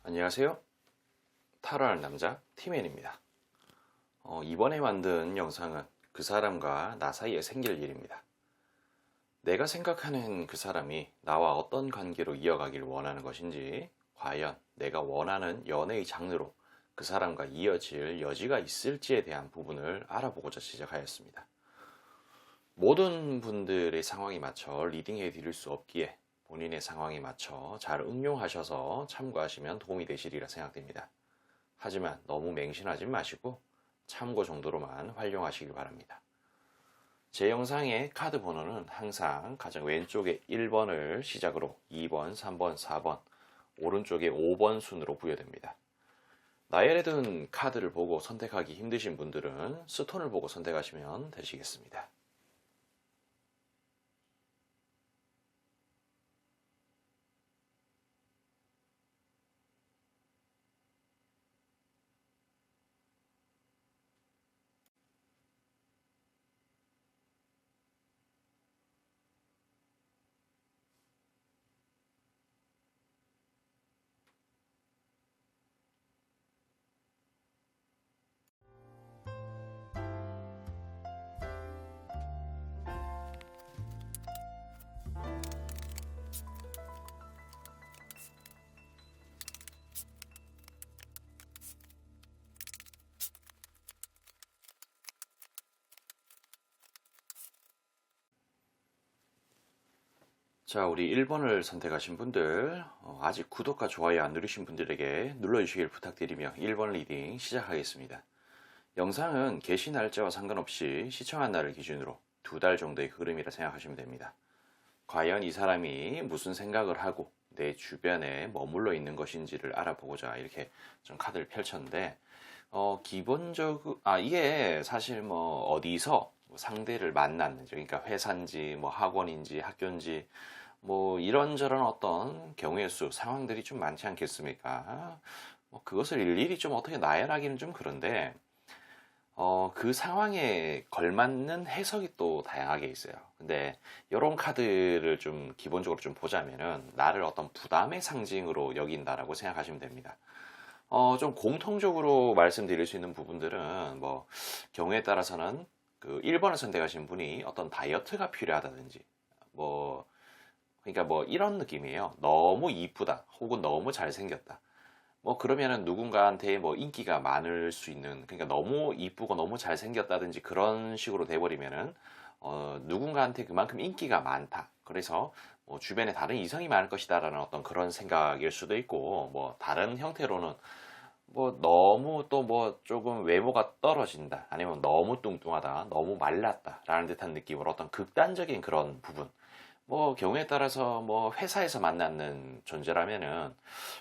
안녕하세요. 타로하는 남자 티맨입니다. 이번에 만든 영상은 그 사람과 나 사이에 생길 일입니다. 내가 생각하는 그 사람이 나와 어떤 관계로 이어가길 원하는 것인지, 과연 내가 원하는 연애의 장르로 그 사람과 이어질 여지가 있을지에 대한 부분을 알아보고자 시작하였습니다. 모든 분들의 상황에 맞춰 리딩해 드릴 수 없기에 본인의 상황에 맞춰 잘 응용하셔서 참고하시면 도움이 되시리라 생각됩니다. 하지만 너무 맹신하지 마시고 참고 정도로만 활용하시길 바랍니다. 제 영상의 카드 번호는 항상 가장 왼쪽에 1번을 시작으로 2번, 3번, 4번, 오른쪽에 5번 순으로 부여됩니다. 나열해 둔 카드를 보고 선택하기 힘드신 분들은 스톤을 보고 선택하시면 되시겠습니다. 자, 우리 1번을 선택하신 분들, 아직 구독과 좋아요 안 누르신 분들에게 눌러주시길 부탁드리며 1번 리딩 시작하겠습니다. 영상은 개시 날짜와 상관없이 시청한 날을 기준으로 2달 정도의 흐름이라 생각하시면 됩니다. 과연 이 사람이 무슨 생각을 하고 내 주변에 머물러 있는 것인지를 알아보고자 이렇게 좀 카드를 펼쳤는데, 기본적으로, 이게 사실 뭐 어디서 상대를 만났는지, 그러니까 회사인지 뭐 학원인지 학교인지 뭐 이런저런 어떤 경우의 수, 상황들이 좀 많지 않겠습니까? 뭐 그것을 일일이 좀 어떻게 나열하기는 좀 그런데, 그 상황에 걸맞는 해석이 또 다양하게 있어요. 근데 이런 카드를 좀 기본적으로 좀 보자면은 나를 어떤 부담의 상징으로 여긴다라고 생각하시면 됩니다. 좀 공통적으로 말씀드릴 수 있는 부분들은 뭐 경우에 따라서는 그 1번을 선택하신 분이 어떤 다이어트가 필요하다든지 뭐 그러니까 뭐 이런 느낌이에요. 너무 이쁘다 혹은 너무 잘생겼다. 뭐 그러면은 누군가한테 뭐 인기가 많을 수 있는, 그러니까 너무 이쁘고 너무 잘생겼다든지 그런 식으로 돼버리면은 누군가한테 그만큼 인기가 많다. 그래서 뭐 주변에 다른 이성이 많을 것이다라는 어떤 그런 생각일 수도 있고, 뭐 다른 형태로는 뭐 너무 또 뭐 조금 외모가 떨어진다, 아니면 너무 뚱뚱하다, 너무 말랐다 라는 듯한 느낌으로 어떤 극단적인 그런 부분, 뭐 경우에 따라서 뭐 회사에서 만나는 존재라면은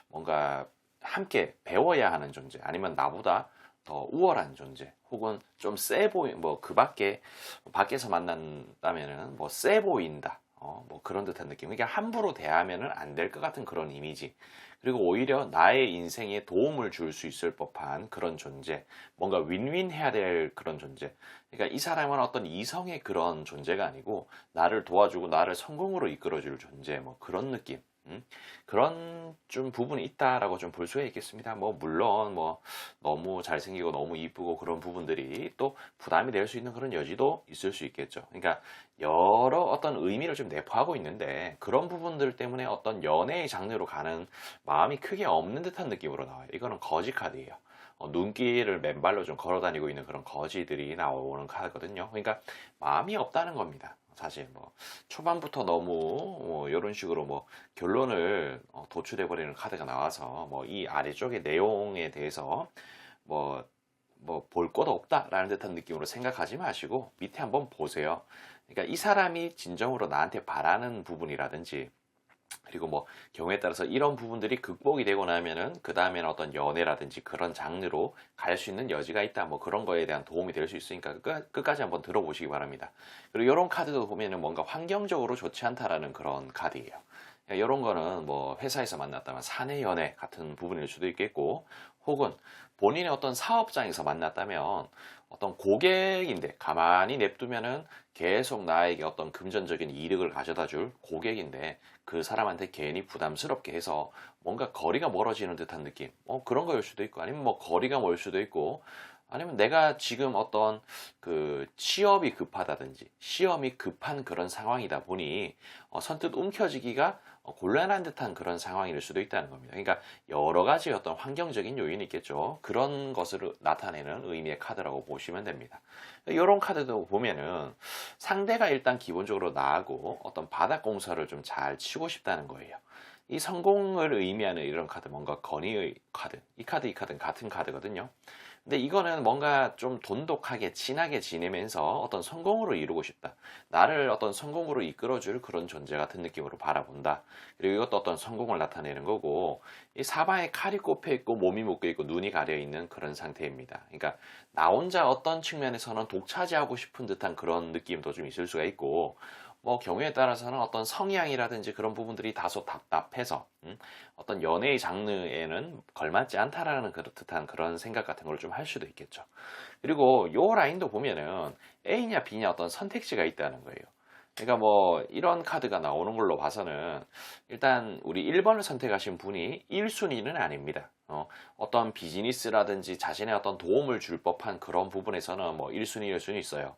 뭔가 함께 배워야 하는 존재, 아니면 나보다 더 우월한 존재, 혹은 좀 세 보이, 뭐 그 밖에서 만난다면은 뭐 세 보인다, 뭐 그런 듯한 느낌. 그러니까 함부로 대하면은 안 될 것 같은 그런 이미지. 그리고 오히려 나의 인생에 도움을 줄 수 있을 법한 그런 존재, 뭔가 윈윈 해야 될 그런 존재. 그러니까 이 사람은 어떤 이성의 그런 존재가 아니고 나를 도와주고 나를 성공으로 이끌어줄 존재, 뭐 그런 느낌. 그런 좀 부분이 있다라고 좀 볼 수가 있겠습니다. 뭐 물론 뭐 너무 잘생기고 너무 이쁘고 그런 부분들이 또 부담이 될 수 있는 그런 여지도 있을 수 있겠죠. 그러니까 여러 어떤 의미를 좀 내포하고 있는데, 그런 부분들 때문에 어떤 연애의 장르로 가는 마음이 크게 없는 듯한 느낌으로 나와요. 이거는 거지 카드예요. 눈길을 맨발로 좀 걸어 다니고 있는 그런 거지들이 나오는 카드거든요. 그러니까 마음이 없다는 겁니다. 사실 뭐 초반부터 너무 이런 식으로 뭐 결론을 도출해 버리는 카드가 나와서 뭐 이 아래쪽의 내용에 대해서 뭐 볼 것도 없다라는 듯한 느낌으로 생각하지 마시고 밑에 한번 보세요. 그러니까 이 사람이 진정으로 나한테 바라는 부분이라든지, 그리고 뭐 경우에 따라서 이런 부분들이 극복이 되고 나면은 그 다음에는 어떤 연애라든지 그런 장르로 갈 수 있는 여지가 있다, 뭐 그런 거에 대한 도움이 될 수 있으니까 끝까지 한번 들어보시기 바랍니다. 그리고 이런 카드도 보면은 뭔가 환경적으로 좋지 않다라는 그런 카드예요. 이런 거는 뭐 회사에서 만났다면 사내 연애 같은 부분일 수도 있겠고, 혹은 본인의 어떤 사업장에서 만났다면 어떤 고객인데 가만히 냅두면은 계속 나에게 어떤 금전적인 이득을 가져다 줄 고객인데 그 사람한테 괜히 부담스럽게 해서 뭔가 거리가 멀어지는 듯한 느낌. 그런 거일 수도 있고 아니면 뭐 거리가 멀 수도 있고 아니면 내가 지금 어떤 그 취업이 급하다든지 시험이 급한 그런 상황이다 보니 선뜻 움켜쥐기가 곤란한 듯한 그런 상황일 수도 있다는 겁니다. 그러니까 여러 가지 어떤 환경적인 요인이 있겠죠. 그런 것을 나타내는 의미의 카드라고 보시면 됩니다. 이런 카드도 보면은 상대가 일단 기본적으로 나하고 어떤 바닥 공사를 좀 잘 치고 싶다는 거예요. 이 성공을 의미하는 이런 카드, 뭔가 건의의 카드, 이 카드는 같은 카드거든요. 근데 이거는 뭔가 좀 돈독하게 친하게 지내면서 어떤 성공으로 이루고 싶다. 나를 어떤 성공으로 이끌어줄 그런 존재 같은 느낌으로 바라본다. 그리고 이것도 어떤 성공을 나타내는 거고, 이 사방에 칼이 꼽혀 있고 몸이 묶여 있고 눈이 가려 있는 그런 상태입니다. 그러니까 나 혼자 어떤 측면에서는 독차지하고 싶은 듯한 그런 느낌도 좀 있을 수가 있고, 뭐 경우에 따라서는 어떤 성향이라든지 그런 부분들이 다소 답답해서 어떤 연애의 장르에는 걸맞지 않다라는 듯한 그런 생각 같은 걸 좀 할 수도 있겠죠. 그리고 요 라인도 보면은 A냐 B냐 어떤 선택지가 있다는 거예요. 그러니까 뭐 이런 카드가 나오는 걸로 봐서는 일단 우리 1번을 선택하신 분이 1순위는 아닙니다. 어떤 비즈니스라든지 자신의 어떤 도움을 줄 법한 그런 부분에서는 뭐 1순위일 수는 있어요.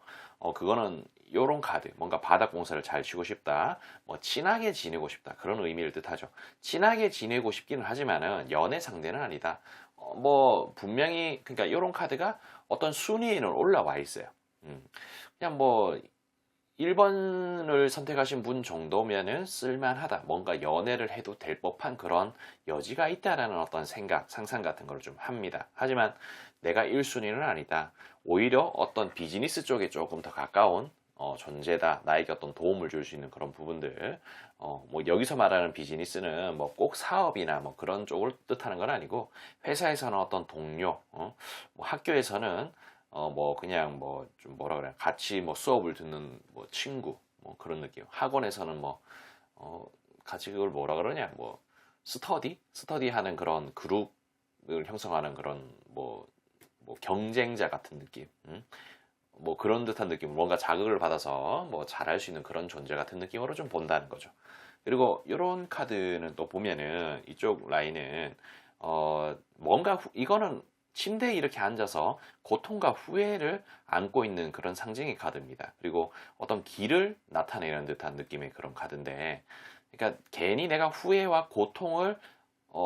그거는 요런 카드, 뭔가 바닥 공사를 잘 치고 싶다, 뭐 친하게 지내고 싶다 그런 의미를 뜻하죠. 친하게 지내고 싶기는 하지만은 연애 상대는 아니다. 뭐 분명히 그러니까 요런 카드가 어떤 순위에는 올라와 있어요. 그냥 뭐 1번을 선택하신 분 정도면은 쓸만하다. 뭔가 연애를 해도 될 법한 그런 여지가 있다라는 어떤 생각, 상상 같은 걸 좀 합니다. 하지만 내가 1순위는 아니다. 오히려 어떤 비즈니스 쪽에 조금 더 가까운 존재다. 나에게 어떤 도움을 줄 수 있는 그런 부분들. 뭐 여기서 말하는 비즈니스는 뭐 꼭 사업이나 뭐 그런 쪽을 뜻하는 건 아니고 회사에서는 어떤 동료, 뭐 학교에서는 뭐 그냥 뭐 좀 뭐라 그래 같이 뭐 수업을 듣는 뭐 친구 뭐 그런 느낌. 학원에서는 뭐 같이 그걸 뭐라 그러냐 뭐 스터디 하는 그런 그룹을 형성하는 그런 뭐 경쟁자 같은 느낌. 뭐 그런 듯한 느낌. 뭔가 자극을 받아서 뭐 잘할 수 있는 그런 존재 같은 느낌으로 좀 본다는 거죠. 그리고 이런 카드는 또 보면은 이쪽 라인은 뭔가 이거는 침대에 이렇게 앉아서 고통과 후회를 안고 있는 그런 상징의 카드입니다. 그리고 어떤 길을 나타내는 듯한 느낌의 그런 카드인데, 그러니까 괜히 내가 후회와 고통을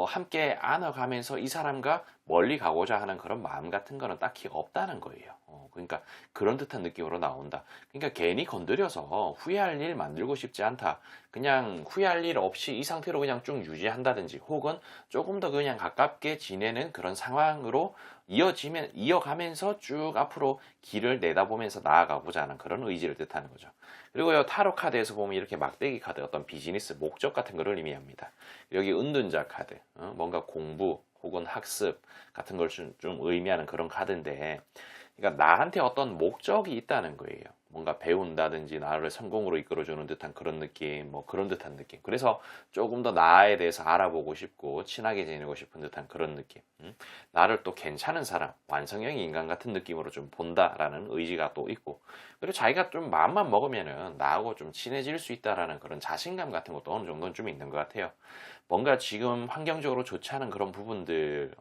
함께 안아가면서 이 사람과 멀리 가고자 하는 그런 마음 같은 거는 딱히 없다는 거예요. 그러니까 그런 듯한 느낌으로 나온다. 그러니까 괜히 건드려서 후회할 일 만들고 싶지 않다. 그냥 후회할 일 없이 이 상태로 그냥 쭉 유지한다든지 혹은 조금 더 그냥 가깝게 지내는 그런 상황으로 이어가면서 쭉 앞으로 길을 내다보면서 나아가고자 하는 그런 의지를 뜻하는 거죠. 그리고요, 타로 카드에서 보면 이렇게 막대기 카드, 어떤 비즈니스 목적 같은 거를 의미합니다. 여기 은둔자 카드, 뭔가 공부 혹은 학습 같은 걸 좀 의미하는 그런 카드인데, 그러니까 나한테 어떤 목적이 있다는 거예요. 뭔가 배운다든지 나를 성공으로 이끌어주는 듯한 그런 느낌, 뭐 그런 듯한 느낌. 그래서 조금 더 나에 대해서 알아보고 싶고 친하게 지내고 싶은 듯한 그런 느낌. 나를 또 괜찮은 사람, 완성형 인간 같은 느낌으로 좀 본다라는 의지가 또 있고, 그리고 자기가 좀 마음만 먹으면은 나하고 좀 친해질 수 있다라는 그런 자신감 같은 것도 어느 정도는 좀 있는 것 같아요. 뭔가 지금 환경적으로 좋지 않은 그런 부분들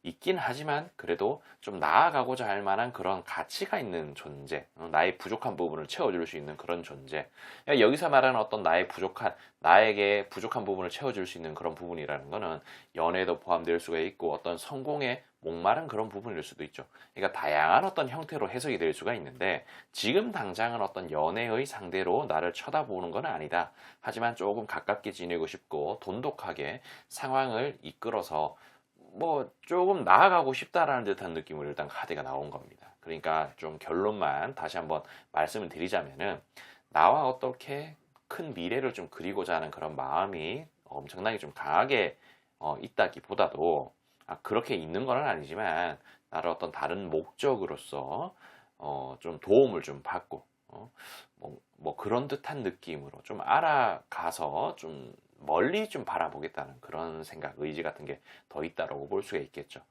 있긴 하지만 그래도 좀 나아가고자 할 만한 그런 가치가 있는 존재, 나의 부족한 부분을 채워줄 수 있는 그런 존재. 그러니까 여기서 말하는 어떤 나에게 부족한 부분을 채워줄 수 있는 그런 부분이라는 거는 연애도 포함될 수가 있고 어떤 성공에 목마른 그런 부분일 수도 있죠. 그러니까 다양한 어떤 형태로 해석이 될 수가 있는데 지금 당장은 어떤 연애의 상대로 나를 쳐다보는 건 아니다. 하지만 조금 가깝게 지내고 싶고 돈독하게 상황을 이끌어서 뭐 조금 나아가고 싶다라는 듯한 느낌으로 일단 카드가 나온 겁니다. 그러니까 좀 결론만 다시 한번 말씀을 드리자면은 나와 어떻게 큰 미래를 좀 그리고자 하는 그런 마음이 엄청나게 좀 강하게 있다기보다도 그렇게 있는 건 아니지만 나를 어떤 다른 목적으로서 좀 도움을 좀 받고 뭐 그런 듯한 느낌으로 좀 알아가서 좀 멀리 좀 바라보겠다는 그런 생각, 의지 같은 게 더 있다라고 볼 수가 있겠죠.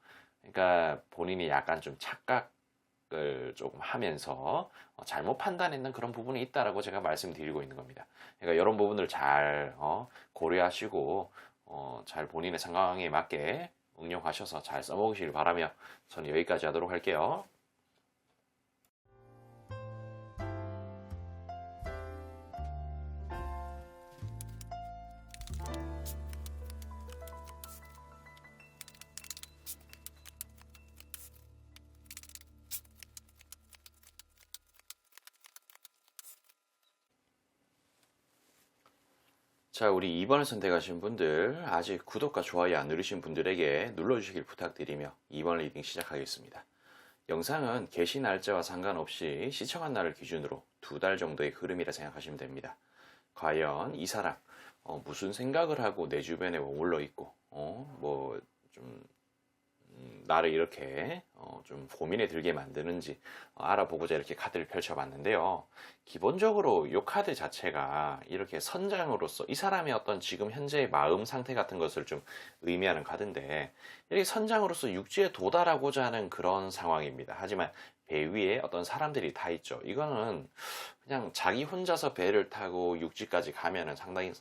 그러니까 본인이 약간 좀 착각을 생각을 조금 하면서 잘못 판단했는 그런 부분이 있다라고 제가 말씀드리고 있는 겁니다. 그러니까 이런 부분을 잘 고려하시고 잘 본인의 상황에 맞게 응용하셔서 잘 써먹으시길 바라며 저는 여기까지 하도록 할게요. 자, 우리 2번을 선택하신 분들, 아직 구독과 좋아요 안 누르신 분들에게 눌러주시길 부탁드리며 2번 리딩 시작하겠습니다. 영상은 게시 날짜와 상관없이 시청한 날을 기준으로 2달 정도의 흐름이라 생각하시면 됩니다. 과연 이 사람 무슨 생각을 하고 내 주변에 머물러 있고 뭐좀 나를 이렇게 좀 고민에 들게 만드는지 알아보고자 이렇게 카드를 펼쳐봤는데요. 기본적으로 이 카드 자체가 이렇게 선장으로서 이 사람의 어떤 지금 현재의 마음 상태 같은 것을 좀 의미하는 카드인데, 이렇게 선장으로서 육지에 도달하고자 하는 그런 상황입니다. 하지만 배 위에 어떤 사람들이 다 있죠. 이거는 그냥 자기 혼자서 배를 타고 육지까지 가면은 상당히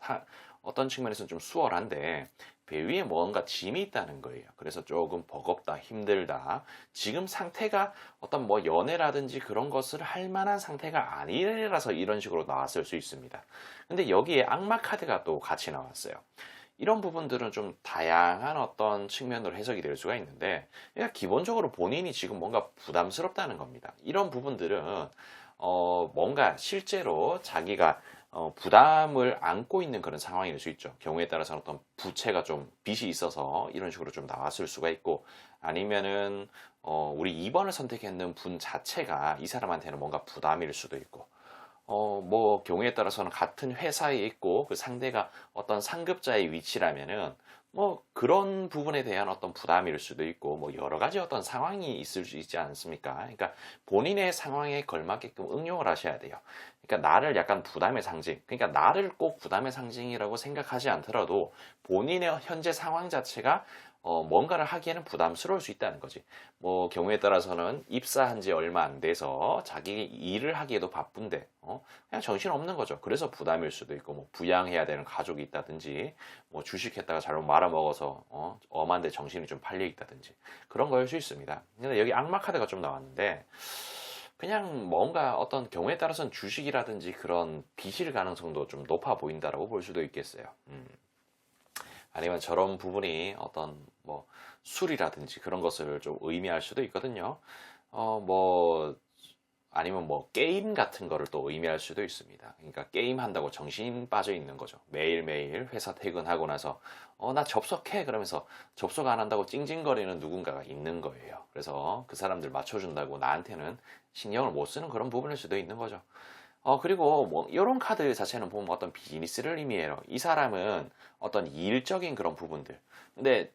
어떤 측면에서는 좀 수월한데, 배 위에 뭔가 짐이 있다는 거예요. 그래서 조금 버겁다, 힘들다. 지금 상태가 어떤 뭐 연애라든지 그런 것을 할 만한 상태가 아니라서 이런 식으로 나왔을 수 있습니다. 근데 여기에 악마 카드가 또 같이 나왔어요. 이런 부분들은 좀 다양한 어떤 측면으로 해석이 될 수가 있는데, 그러니까 기본적으로 본인이 지금 뭔가 부담스럽다는 겁니다. 이런 부분들은 뭔가 실제로 자기가 부담을 안고 있는 그런 상황일 수 있죠. 경우에 따라서는 어떤 부채가 좀 빚이 있어서 이런 식으로 좀 나왔을 수가 있고, 아니면은 우리 2번을 선택했는 분 자체가 이 사람한테는 뭔가 부담일 수도 있고, 뭐 경우에 따라서는 같은 회사에 있고 그 상대가 어떤 상급자의 위치라면은 뭐 그런 부분에 대한 어떤 부담일 수도 있고, 뭐 여러 가지 어떤 상황이 있을 수 있지 않습니까? 그러니까 본인의 상황에 걸맞게끔 응용을 하셔야 돼요. 그러니까 나를 약간 부담의 상징, 그러니까 나를 꼭 부담의 상징이라고 생각하지 않더라도 본인의 현재 상황 자체가 뭔가를 하기에는 부담스러울 수 있다는 거지. 뭐 경우에 따라서는 입사한 지 얼마 안 돼서 자기 일을 하기에도 바쁜데 그냥 정신 없는 거죠. 그래서 부담일 수도 있고, 뭐 부양해야 되는 가족이 있다든지, 뭐 주식했다가 잘못 말아먹어서 엄한데 정신이 좀 팔려 있다든지 그런 거일 수 있습니다. 근데 여기 악마 카드가 좀 나왔는데, 그냥 뭔가 어떤 경우에 따라서는 주식이라든지 그런 빚일 가능성도 좀 높아 보인다라고 볼 수도 있겠어요. 아니면 저런 부분이 어떤 뭐 술이라든지 그런 것을 좀 의미할 수도 있거든요. 뭐 아니면 뭐 게임 같은 거를 또 의미할 수도 있습니다. 그러니까 게임 한다고 정신 빠져 있는 거죠. 매일매일 회사 퇴근하고 나서 나 접속해 그러면서 접속 안 한다고 찡찡거리는 누군가가 있는 거예요. 그래서 그 사람들 맞춰준다고 나한테는 신경을 못 쓰는 그런 부분일 수도 있는 거죠. 그리고 뭐 이런 카드 자체는 보면 어떤 비즈니스를 의미해요. 이 사람은 어떤 일적인 그런 부분들. 근데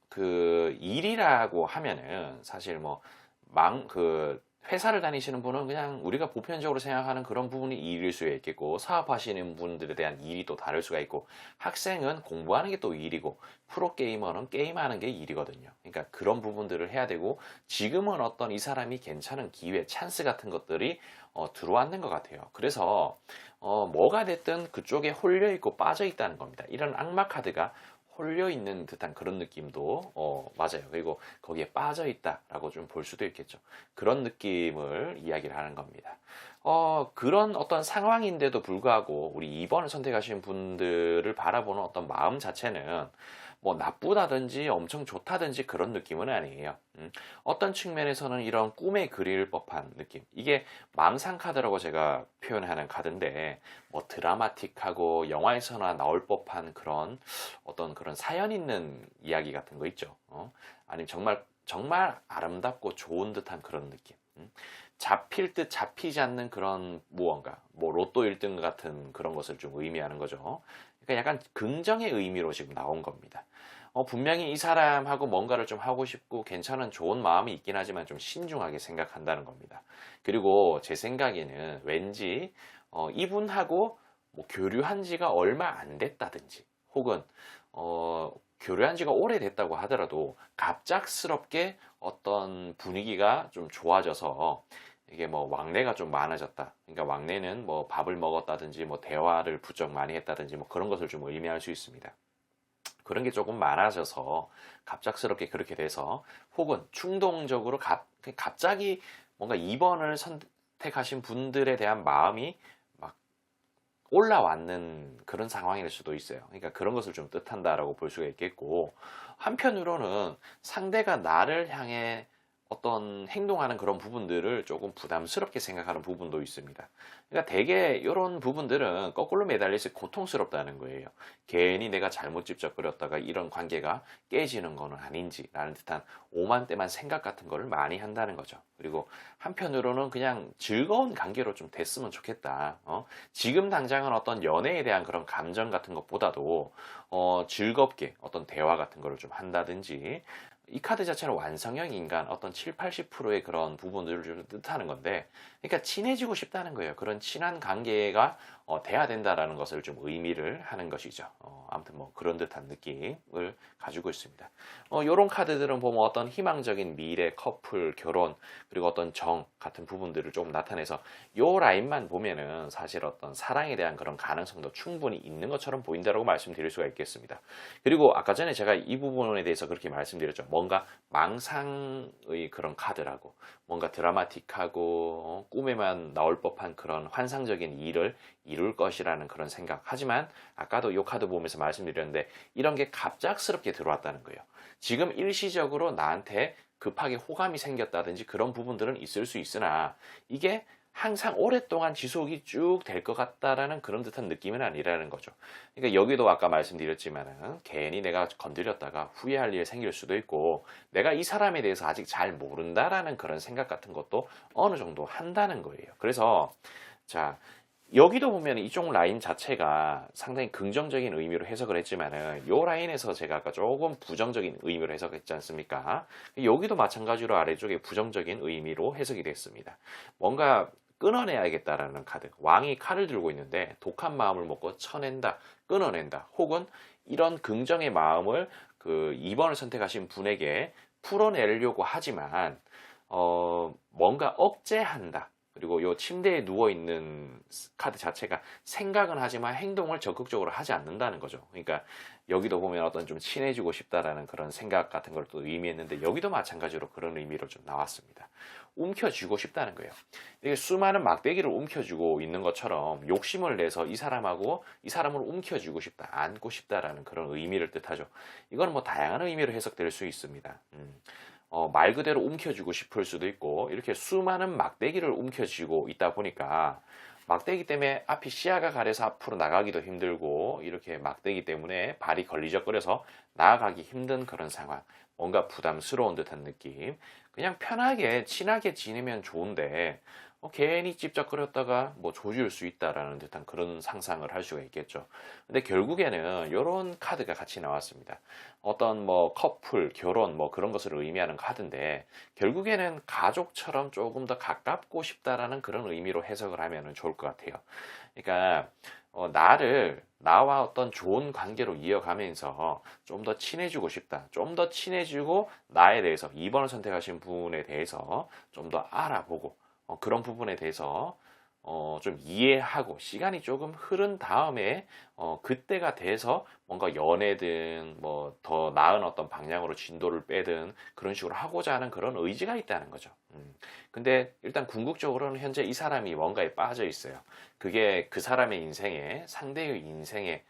그 일이라고 하면은 사실 그 회사를 다니시는 분은 그냥 우리가 보편적으로 생각하는 그런 부분이 일일 수 있겠고, 사업하시는 분들에 대한 일이 또 다를 수가 있고, 학생은 공부하는 게 또 일이고, 프로게이머는 게임하는 게 일이거든요. 그러니까 그런 부분들을 해야 되고, 지금은 어떤 이 사람이 괜찮은 기회, 찬스 같은 것들이 들어왔는 것 같아요. 그래서 뭐가 됐든 그쪽에 홀려 있고 빠져 있다는 겁니다. 이런 악마 카드가 홀려 있는 듯한 그런 느낌도 맞아요. 그리고 거기에 빠져 있다라고 좀 볼 수도 있겠죠. 그런 느낌을 이야기를 하는 겁니다. 그런 어떤 상황인데도 불구하고 우리 2번을 선택하신 분들을 바라보는 어떤 마음 자체는 뭐 나쁘다든지 엄청 좋다든지 그런 느낌은 아니에요. 어떤 측면에서는 이런 꿈에 그릴 법한 느낌. 이게 망상 카드라고 제가 표현하는 카드인데, 뭐 드라마틱하고 영화에서나 나올 법한 그런 어떤 그런 사연 있는 이야기 같은 거 있죠. 아니면 정말 아름답고 좋은 듯한 그런 느낌. 잡힐 듯 잡히지 않는 그런 무언가, 뭐 로또 1등 같은 그런 것을 좀 의미하는 거죠. 그러니까 약간 긍정의 의미로 지금 나온 겁니다. 분명히 이 사람하고 뭔가를 좀 하고 싶고 괜찮은 좋은 마음이 있긴 하지만 좀 신중하게 생각한다는 겁니다. 그리고 제 생각에는 왠지 이분하고 뭐 교류한 지가 얼마 안 됐다든지, 혹은 교류한 지가 오래됐다고 하더라도 갑작스럽게 어떤 분위기가 좀 좋아져서 이게 뭐 왕래가 좀 많아졌다. 그러니까 왕래는 뭐 밥을 먹었다든지 뭐 대화를 부쩍 많이 했다든지 뭐 그런 것을 좀 의미할 수 있습니다. 그런 게 조금 많아져서 갑작스럽게 그렇게 돼서 혹은 충동적으로 갑자기 뭔가 2번을 선택하신 분들에 대한 마음이 막 올라왔는 그런 상황일 수도 있어요. 그러니까 그런 것을 좀 뜻한다라고 볼 수가 있겠고, 한편으로는 상대가 나를 향해 어떤 행동하는 그런 부분들을 조금 부담스럽게 생각하는 부분도 있습니다. 그러니까 대개 이런 부분들은 거꾸로 매달려서 고통스럽다는 거예요. 괜히 내가 잘못 집적거렸다가 이런 관계가 깨지는 거는 아닌지라는 듯한 오만때만 생각 같은 거를 많이 한다는 거죠. 그리고 한편으로는 그냥 즐거운 관계로 좀 됐으면 좋겠다. 지금 당장은 어떤 연애에 대한 그런 감정 같은 것보다도 즐겁게 어떤 대화 같은 거를 좀 한다든지, 이 카드 자체는 완성형 인간 어떤 7, 80%의 그런 부분들을 좀 뜻하는 건데, 그러니까 친해지고 싶다는 거예요. 그런 친한 관계가 돼야 된다라는 것을 좀 의미를 하는 것이죠. 아무튼 뭐 그런 듯한 느낌을 가지고 있습니다. 이런 카드들은 보면 어떤 희망적인 미래, 커플, 결혼, 그리고 어떤 정 같은 부분들을 좀 나타내서 요 라인만 보면은 사실 어떤 사랑에 대한 그런 가능성도 충분히 있는 것처럼 보인다라고 말씀드릴 수가 있겠습니다. 그리고 아까 전에 제가 이 부분에 대해서 그렇게 말씀드렸죠. 뭔가 망상의 그런 카드라고, 뭔가 드라마틱하고 꿈에만 나올 법한 그런 환상적인 일을 이룰 것이라는 그런 생각. 하지만 아까도 이 카드 보면서 말씀드렸는데, 이런 게 갑작스럽게 들어왔다는 거예요. 지금 일시적으로 나한테 급하게 호감이 생겼다든지 그런 부분들은 있을 수 있으나, 이게 항상 오랫동안 지속이 쭉 될 것 같다라는 그런 듯한 느낌은 아니라는 거죠. 그러니까 여기도 아까 말씀드렸지만은 괜히 내가 건드렸다가 후회할 일이 생길 수도 있고, 내가 이 사람에 대해서 아직 잘 모른다라는 그런 생각 같은 것도 어느 정도 한다는 거예요. 그래서 자, 여기도 보면 이쪽 라인 자체가 상당히 긍정적인 의미로 해석을 했지만은, 요 라인에서 제가 아까 조금 부정적인 의미로 해석했지 않습니까? 여기도 마찬가지로 아래쪽에 부정적인 의미로 해석이 됐습니다. 뭔가 끊어내야겠다라는 카드. 왕이 칼을 들고 있는데 독한 마음을 먹고 쳐낸다, 끊어낸다. 혹은 이런 긍정의 마음을 그 2번을 선택하신 분에게 풀어내려고 하지만 뭔가 억제한다. 그리고 요 침대에 누워있는 카드 자체가 생각은 하지만 행동을 적극적으로 하지 않는다는 거죠. 그러니까 여기도 보면 어떤 좀 친해지고 싶다라는 그런 생각 같은 걸 또 의미했는데, 여기도 마찬가지로 그런 의미로 좀 나왔습니다. 움켜쥐고 싶다는 거예요. 이게 수많은 막대기를 움켜쥐고 있는 것처럼 욕심을 내서 이 사람을 움켜쥐고 싶다, 안고 싶다라는 그런 의미를 뜻하죠. 이거는 뭐 다양한 의미로 해석될 수 있습니다. 말 그대로 움켜쥐고 싶을 수도 있고, 이렇게 수많은 막대기를 움켜쥐고 있다 보니까 막대기 때문에 앞이 시야가 가려서 앞으로 나가기도 힘들고, 이렇게 막대기 때문에 발이 걸리적거려서 나아가기 힘든 그런 상황, 뭔가 부담스러운 듯한 느낌. 그냥 편하게 친하게 지내면 좋은데 괜히 찝쩍거렸다가 뭐 조질 수 있다라는 듯한 그런 상상을 할 수가 있겠죠. 근데 결국에는 이런 카드가 같이 나왔습니다. 어떤 뭐 커플, 결혼 뭐 그런 것을 의미하는 카드인데, 결국에는 가족처럼 조금 더 가깝고 싶다라는 그런 의미로 해석을 하면 좋을 것 같아요. 그러니까 나와 어떤 좋은 관계로 이어가면서 좀 더 친해지고 싶다. 좀 더 친해지고 나에 대해서 2번을 선택하신 분에 대해서 좀 더 알아보고, 그런 부분에 대해서 좀 이해하고 시간이 조금 흐른 다음에 그때가 돼서 뭔가 연애든 뭐 더 나은 어떤 방향으로 진도를 빼든 그런 식으로 하고자 하는 그런 의지가 있다는 거죠. 근데 일단 궁극적으로는 현재 이 사람이 뭔가에 빠져 있어요. 그게 그 사람의 인생에, 상대의 인생에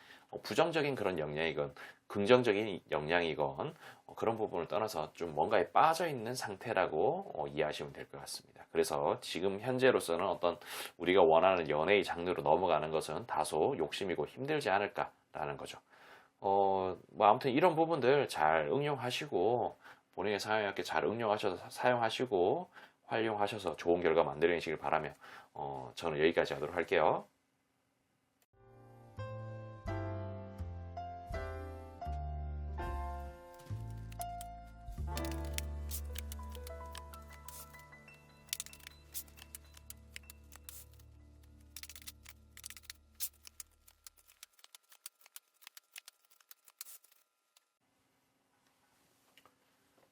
부정적인 그런 영향이건 긍정적인 영향이건 그런 부분을 떠나서 좀 뭔가에 빠져 있는 상태라고 이해하시면 될 것 같습니다. 그래서 지금 현재로서는 어떤 우리가 원하는 연애의 장르로 넘어가는 것은 다소 욕심이고 힘들지 않을까라는 거죠. 뭐 아무튼 이런 부분들 잘 응용하시고, 본인의 사용에 맞게 잘 응용하셔서 사용하시고 활용하셔서 좋은 결과 만들어내시길 바라며 저는 여기까지 하도록 할게요.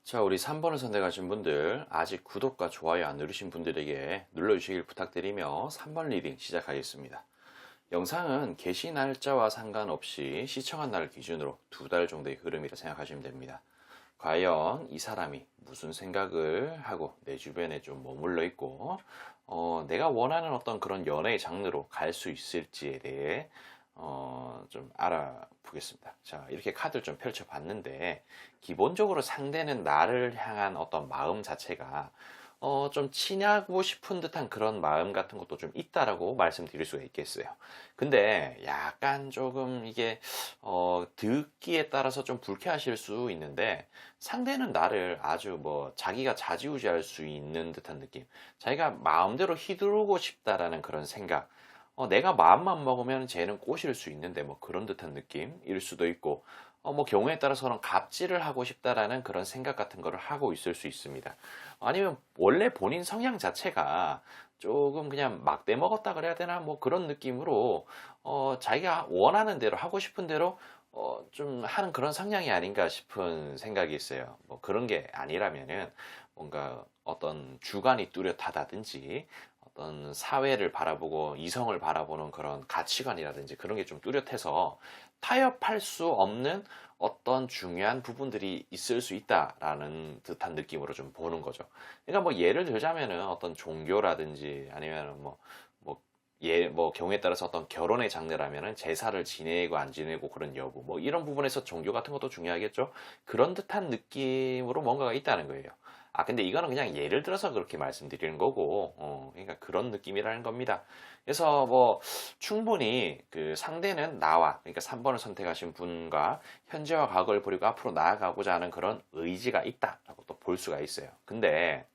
자, 우리 3번을 선택하신 분들, 아직 구독과 좋아요 안 누르신 분들에게 눌러주시길 부탁드리며 3번 리딩 시작하겠습니다. 영상은 게시 날짜와 상관없이 시청한 날 기준으로 2달 정도의 흐름이라 생각하시면 됩니다. 과연 이 사람이 무슨 생각을 하고 내 주변에 좀 머물러 있고, 내가 원하는 어떤 그런 연애의 장르로 갈 수 있을지에 대해 좀 알아보겠습니다. 자, 이렇게 카드를 좀 펼쳐봤는데, 기본적으로 상대는 나를 향한 어떤 마음 자체가 좀 친하고 싶은 듯한 그런 마음 같은 것도 좀 있다라고 말씀드릴 수가 있겠어요. 근데 약간 조금 이게 듣기에 따라서 좀 불쾌하실 수 있는데, 상대는 나를 아주 뭐 자기가 좌지우지할 수 있는 듯한 느낌, 자기가 마음대로 휘두르고 싶다라는 그런 생각, 내가 마음만 먹으면 쟤는 꼬실 수 있는데 뭐 그런 듯한 느낌일 수도 있고, 뭐 경우에 따라서는 갑질을 하고 싶다라는 그런 생각 같은 거를 하고 있을 수 있습니다. 아니면 원래 본인 성향 자체가 조금 그냥 막대 먹었다 그래야 되나, 뭐 그런 느낌으로 자기가 원하는 대로 하고 싶은 대로 좀 하는 그런 성향이 아닌가 싶은 생각이 있어요. 뭐 그런 게 아니라면은 뭔가 어떤 주관이 뚜렷하다든지, 어떤 사회를 바라보고 이성을 바라보는 그런 가치관이라든지 그런 게 좀 뚜렷해서 타협할 수 없는 어떤 중요한 부분들이 있을 수 있다라는 듯한 느낌으로 좀 보는 거죠. 그러니까 뭐 예를 들자면은 어떤 종교라든지, 아니면 뭐 경우에 따라서 어떤 결혼의 장르라면은 제사를 지내고 안 지내고 그런 여부, 뭐 이런 부분에서 종교 같은 것도 중요하겠죠. 그런 듯한 느낌으로 뭔가가 있다는 거예요. 근데 이거는 그냥 예를 들어서 그렇게 말씀드리는 거고, 그러니까 그런 느낌이라는 겁니다. 그래서 뭐 충분히 그 상대는 나와, 그러니까 3번을 선택하신 분과 현재와 과거를 버리고 앞으로 나아가고자 하는 그런 의지가 있다라고 또 볼 수가 있어요. 근데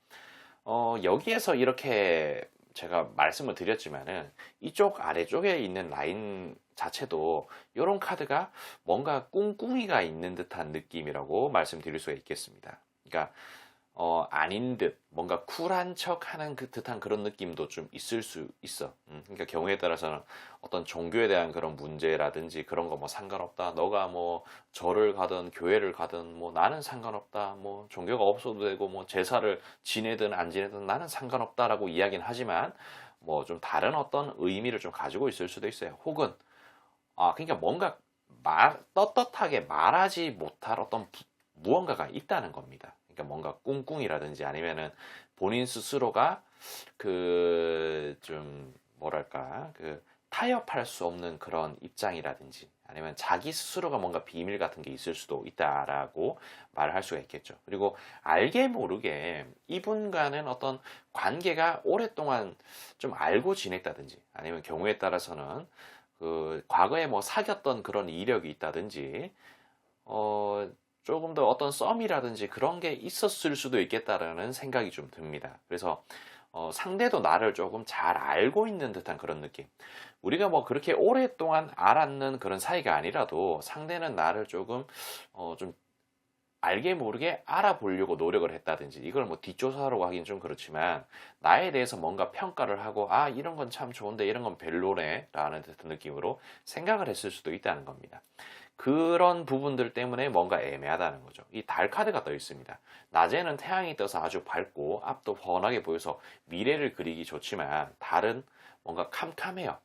여기에서 이렇게 제가 말씀을 드렸지만은, 이쪽 아래쪽에 있는 라인 자체도 이런 카드가 뭔가 꿍꿍이가 있는 듯한 느낌이라고 말씀드릴 수가 있겠습니다. 그러니까 아닌 듯 뭔가 쿨한 척 하는 그 듯한 그런 느낌도 좀 있을 수 있어. 그러니까 경우에 따라서는 어떤 종교에 대한 그런 문제라든지 그런 거 뭐 상관없다, 너가 뭐 절을 가든 교회를 가든 뭐 나는 상관없다, 뭐 종교가 없어도 되고 뭐 제사를 지내든 안 지내든 나는 상관없다라고 이야기는 하지만, 뭐 좀 다른 어떤 의미를 좀 가지고 있을 수도 있어요. 혹은 그러니까 뭔가 떳떳하게 말하지 못할 어떤 무언가가 있다는 겁니다. 그러니까 뭔가 꿍꿍이라든지, 아니면은 본인 스스로가 그 좀 뭐랄까, 그 타협할 수 없는 그런 입장이라든지, 아니면 자기 스스로가 뭔가 비밀 같은 게 있을 수도 있다라고 말을 할 수가 있겠죠. 그리고 알게 모르게 이분과는 어떤 관계가 오랫동안 좀 알고 지냈다든지, 아니면 경우에 따라서는 그 과거에 뭐 사귀었던 그런 이력이 있다든지, 조금 더 어떤 썸이라든지 그런 게 있었을 수도 있겠다라는 생각이 좀 듭니다. 그래서 상대도 나를 조금 잘 알고 있는 듯한 그런 느낌. 우리가 뭐 그렇게 오랫동안 알았는 그런 사이가 아니라도 상대는 나를 조금 좀 알게 모르게 알아보려고 노력을 했다든지, 이걸 뭐 뒷조사라고 하긴 좀 그렇지만 나에 대해서 뭔가 평가를 하고, 이런 건 참 좋은데 이런 건 별로네 라는 듯한 느낌으로 생각을 했을 수도 있다는 겁니다. 그런 부분들 때문에 뭔가 애매하다는 거죠. 이 달 카드가 떠 있습니다. 낮에는 태양이 떠서 아주 밝고 앞도 훤하게 보여서 미래를 그리기 좋지만, 달은 뭔가 캄캄해요.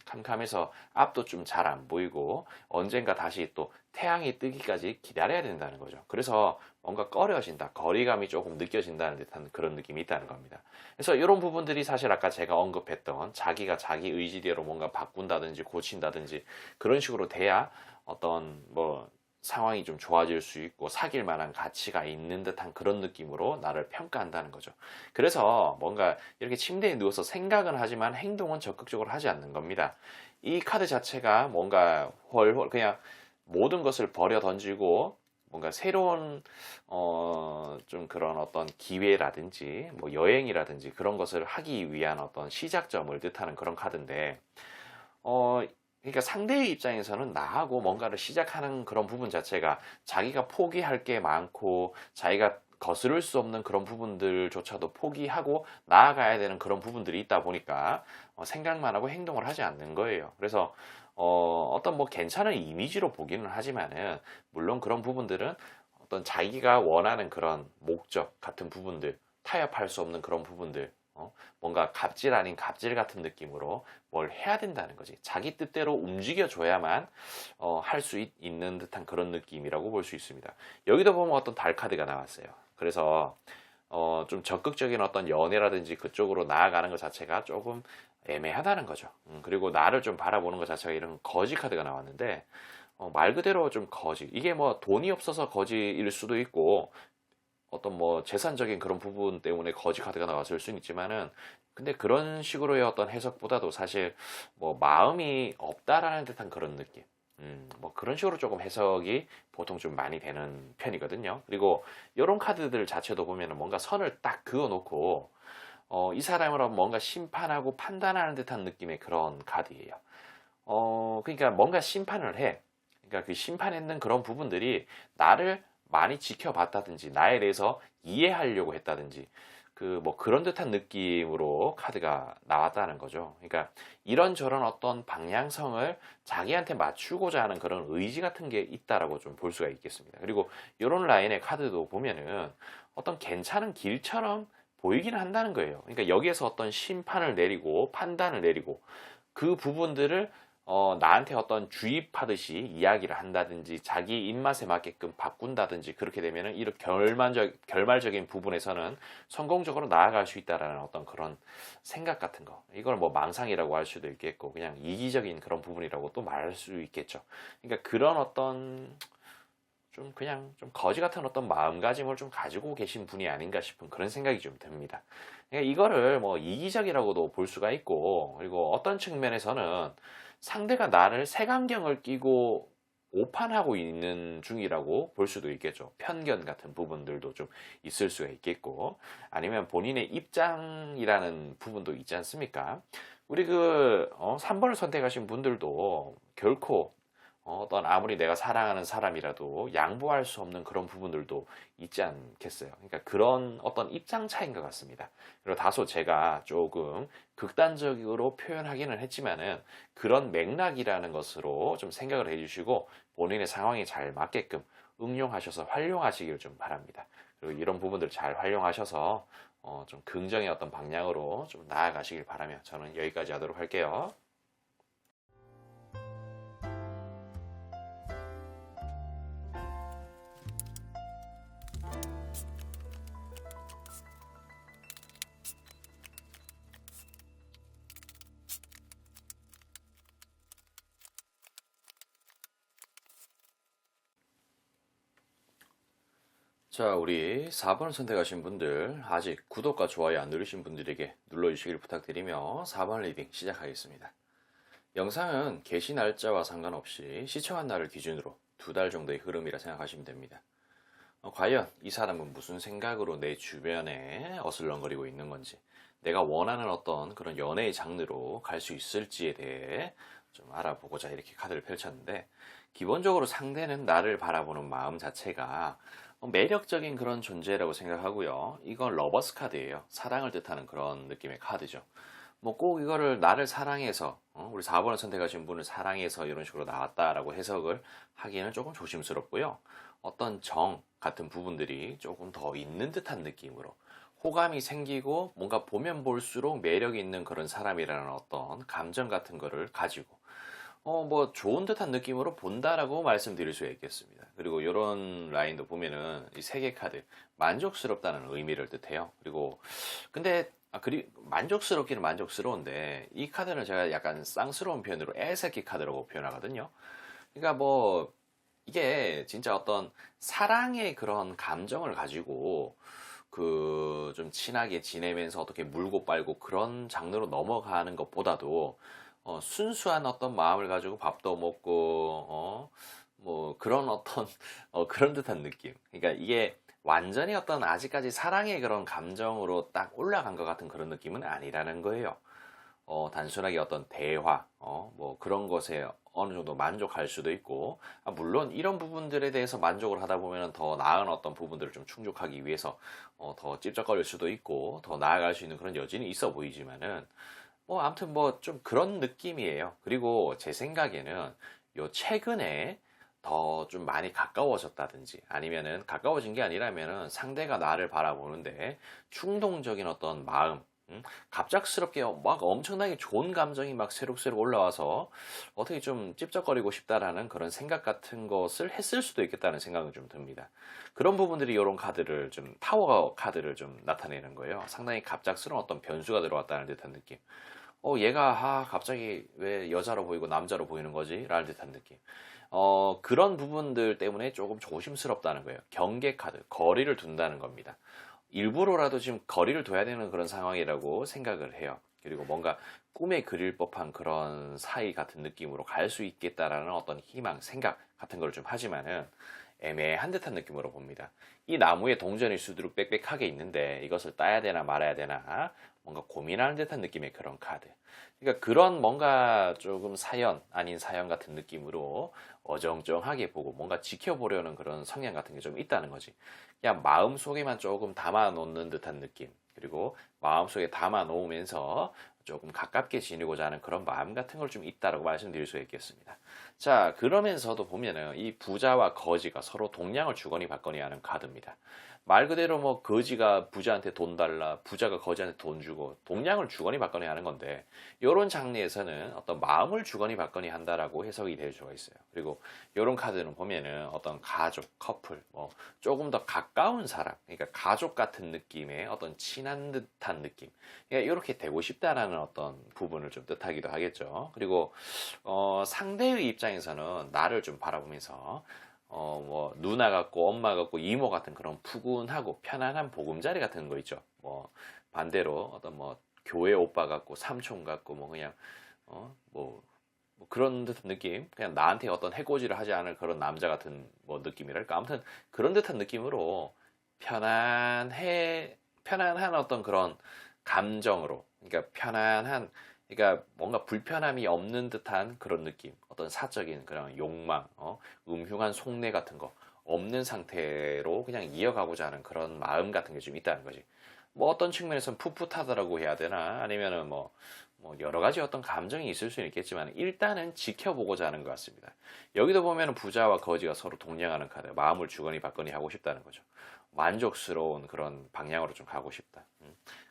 캄캄해서 앞도 좀 잘 안 보이고 언젠가 다시 또 태양이 뜨기까지 기다려야 된다는 거죠. 그래서 뭔가 꺼려진다, 거리감이 조금 느껴진다는 듯한 그런 느낌이 있다는 겁니다. 그래서 이런 부분들이 사실 아까 제가 언급했던 자기가 자기 의지대로 뭔가 바꾼다든지 고친다든지 그런 식으로 돼야 어떤 뭐 상황이 좀 좋아질 수 있고 사귈 만한 가치가 있는 듯한 그런 느낌으로 나를 평가한다는 거죠. 그래서 뭔가 이렇게 침대에 누워서 생각은 하지만 행동은 적극적으로 하지 않는 겁니다. 이 카드 자체가 뭔가 훨훨 그냥 모든 것을 버려 던지고 뭔가 새로운 좀 그런 어떤 기회라든지 뭐 여행이라든지 그런 것을 하기 위한 어떤 시작점을 뜻하는 그런 카드인데, 그러니까 상대의 입장에서는 나하고 뭔가를 시작하는 그런 부분 자체가 자기가 포기할 게 많고 자기가 거스를 수 없는 그런 부분들조차도 포기하고 나아가야 되는 그런 부분들이 있다 보니까 생각만 하고 행동을 하지 않는 거예요. 그래서 어떤 뭐 괜찮은 이미지로 보기는 하지만은, 물론 그런 부분들은 어떤 자기가 원하는 그런 목적 같은 부분들, 타협할 수 없는 그런 부분들, 뭔가 갑질 아닌 갑질 같은 느낌으로 뭘 해야 된다는 거지. 자기 뜻대로 움직여줘야만 할 수 있는 듯한 그런 느낌이라고 볼 수 있습니다. 여기도 보면 어떤 달 카드가 나왔어요. 그래서 좀 적극적인 어떤 연애라든지 그쪽으로 나아가는 것 자체가 조금 애매하다는 거죠. 그리고 나를 좀 바라보는 것 자체가 이런 거지 카드가 나왔는데 말 그대로 좀 거지. 이게 뭐 돈이 없어서 거지일 수도 있고 어떤 뭐 재산적인 그런 부분 때문에 거지 카드가 나왔을 수는 있지만은 근데 그런 식으로의 어떤 해석보다도 사실 뭐 마음이 없다라는 듯한 그런 느낌. 뭐 그런 식으로 조금 해석이 보통 좀 많이 되는 편이거든요. 그리고 이런 카드들 자체도 보면은 뭔가 선을 딱 그어놓고 이 사람을 뭔가 심판하고 판단하는 듯한 느낌의 그런 카드예요. 그러니까 뭔가 심판을 해. 그러니까 그 심판했는 그런 부분들이 나를 많이 지켜봤다든지 나에 대해서 이해하려고 했다든지 그 뭐 그런 듯한 느낌으로 카드가 나왔다는 거죠. 그러니까 이런저런 어떤 방향성을 자기한테 맞추고자 하는 그런 의지 같은 게 있다라고 좀 볼 수가 있겠습니다. 그리고 이런 라인의 카드도 보면은 어떤 괜찮은 길처럼 보이기는 한다는 거예요. 그러니까 여기에서 어떤 심판을 내리고 판단을 내리고 그 부분들을 나한테 어떤 주입하듯이 이야기를 한다든지 자기 입맛에 맞게끔 바꾼다든지 그렇게 되면은 이런 결말적인 부분에서는 성공적으로 나아갈 수 있다라는 어떤 그런 생각 같은 거. 이걸 뭐 망상이라고 할 수도 있겠고 그냥 이기적인 그런 부분이라고 또 말할 수 있겠죠. 그러니까 그런 어떤 좀 그냥 좀 거지 같은 어떤 마음가짐을 좀 가지고 계신 분이 아닌가 싶은 그런 생각이 좀 듭니다. 그러니까 이거를 뭐 이기적이라고도 볼 수가 있고 그리고 어떤 측면에서는 상대가 나를 색안경을 끼고 오판하고 있는 중이라고 볼 수도 있겠죠. 편견 같은 부분들도 좀 있을 수가 있겠고 아니면 본인의 입장이라는 부분도 있지 않습니까? 우리 3번을 선택하신 분들도 결코 어떤 아무리 내가 사랑하는 사람이라도 양보할 수 없는 그런 부분들도 있지 않겠어요. 그러니까 그런 어떤 입장 차이인 것 같습니다. 그리고 다소 제가 조금 극단적으로 표현하기는 했지만은 그런 맥락이라는 것으로 좀 생각을 해주시고 본인의 상황에 잘 맞게끔 응용하셔서 활용하시길 좀 바랍니다. 그리고 이런 부분들 잘 활용하셔서 좀 긍정의 어떤 방향으로 좀 나아가시길 바라며 저는 여기까지 하도록 할게요. 자, 우리 4번을 선택하신 분들, 아직 구독과 좋아요 안 누르신 분들에게 눌러주시길 부탁드리며 4번 리딩 시작하겠습니다. 영상은 게시 날짜와 상관없이 시청한 날을 기준으로 2달 정도의 흐름이라 생각하시면 됩니다. 과연 이 사람은 무슨 생각으로 내 주변에 어슬렁거리고 있는 건지, 내가 원하는 어떤 그런 연애의 장르로 갈 수 있을지에 대해 좀 알아보고자 이렇게 카드를 펼쳤는데, 기본적으로 상대는 나를 바라보는 마음 자체가 매력적인 그런 존재라고 생각하고요. 이건 러버스 카드예요. 사랑을 뜻하는 그런 느낌의 카드죠. 뭐 꼭 이거를 나를 사랑해서 우리 4번을 선택하신 분을 사랑해서 이런 식으로 나왔다라고 해석을 하기에는 조금 조심스럽고요. 어떤 정 같은 부분들이 조금 더 있는 듯한 느낌으로 호감이 생기고 뭔가 보면 볼수록 매력이 있는 그런 사람이라는 어떤 감정 같은 거를 가지고 뭐 좋은 듯한 느낌으로 본다라고 말씀드릴 수 있겠습니다. 그리고 이런 라인도 보면은 이 세 개 카드 만족스럽다는 의미를 뜻해요. 그리고 근데 만족스럽기는 만족스러운데 이 카드는 제가 약간 쌍스러운 표현으로 애새끼 카드라고 표현하거든요. 그러니까 뭐 이게 진짜 어떤 사랑의 그런 감정을 가지고 그 좀 친하게 지내면서 어떻게 물고 빨고 그런 장르로 넘어가는 것보다도 순수한 어떤 마음을 가지고 밥도 먹고 뭐 그런 어떤 그런 듯한 느낌. 그러니까 이게 완전히 어떤 아직까지 사랑의 그런 감정으로 딱 올라간 것 같은 그런 느낌은 아니라는 거예요. 단순하게 어떤 대화, 뭐 그런 것에 어느 정도 만족할 수도 있고, 물론 이런 부분들에 대해서 만족을 하다 보면 더 나은 어떤 부분들을 좀 충족하기 위해서 더 찝쩍거릴 수도 있고, 더 나아갈 수 있는 그런 여지는 있어 보이지만은, 뭐 아무튼 뭐 좀 그런 느낌이에요. 그리고 제 생각에는 요 최근에 더 좀 많이 가까워졌다든지 아니면은 가까워진 게 아니라면은 상대가 나를 바라보는데 충동적인 어떤 마음, 갑작스럽게 막 엄청나게 좋은 감정이 막 새록새록 올라와서 어떻게 좀 찝쩍거리고 싶다라는 그런 생각 같은 것을 했을 수도 있겠다는 생각은 좀 듭니다. 그런 부분들이 이런 카드를 좀 타워 카드를 좀 나타내는 거예요. 상당히 갑작스러운 어떤 변수가 들어왔다는 듯한 느낌. 얘가 갑자기 왜 여자로 보이고 남자로 보이는 거지? 라는 듯한 느낌. 그런 부분들 때문에 조금 조심스럽다는 거예요. 경계 카드, 거리를 둔다는 겁니다. 일부러라도 지금 거리를 둬야 되는 그런 상황이라고 생각을 해요. 그리고 뭔가 꿈에 그릴 법한 그런 사이 같은 느낌으로 갈 수 있겠다라는 어떤 희망, 생각 같은 걸 좀 하지만은 애매한 듯한 느낌으로 봅니다. 이 나무에 동전이 수두룩 빽빽하게 있는데 이것을 따야 되나 말아야 되나 뭔가 고민하는 듯한 느낌의 그런 카드. 그러니까 그런 뭔가 조금 사연 아닌 사연 같은 느낌으로 어정쩡하게 보고 뭔가 지켜보려는 그런 성향 같은 게 좀 있다는 거지. 그냥 마음속에만 조금 담아 놓는 듯한 느낌. 그리고 마음속에 담아 놓으면서 조금 가깝게 지내고자 하는 그런 마음 같은 걸 좀 있다라고 말씀드릴 수 있겠습니다. 자, 그러면서도 보면은 이 부자와 거지가 서로 동량을 주거니 받거니 하는 카드입니다. 말 그대로 뭐 거지가 부자한테 돈 달라, 부자가 거지한테 돈 주고 동량을 주거니 받거니 하는 건데 이런 장르에서는 어떤 마음을 주거니 받거니 한다라고 해석이 될 수가 있어요. 그리고 이런 카드는 보면은 어떤 가족, 커플, 뭐 조금 더 가까운 사람, 그러니까 가족 같은 느낌의 어떤 친한 듯한 느낌, 그러니까 이렇게 되고 싶다라는 어떤 부분을 좀 뜻하기도 하겠죠. 그리고 상대의 입장에서는 나를 좀 바라보면서 뭐 누나 같고 엄마 같고 이모 같은 그런 푸근하고 편안한 보금자리 같은 거 있죠. 뭐 반대로 어떤 뭐 교회 오빠 같고 삼촌 같고 뭐 그냥 뭐 그런 듯한 느낌, 그냥 나한테 어떤 해코지를 하지 않을 그런 남자 같은 뭐 느낌이랄까. 아무튼 그런 듯한 느낌으로 편안한 어떤 그런 감정으로, 그러니까 편안한, 그러니까 뭔가 불편함이 없는 듯한 그런 느낌, 어떤 사적인 그런 욕망, 음흉한 속내 같은 거 없는 상태로 그냥 이어가고자 하는 그런 마음 같은 게 좀 있다는 거지. 뭐 어떤 측면에서는 풋풋하다라고 해야 되나, 아니면은 뭐 여러 가지 어떤 감정이 있을 수는 있겠지만 일단은 지켜보고자 하는 것 같습니다. 여기도 보면은 부자와 거지가 서로 동냥하는 카드, 마음을 주거니 받거니 하고 싶다는 거죠. 만족스러운 그런 방향으로 좀 가고 싶다.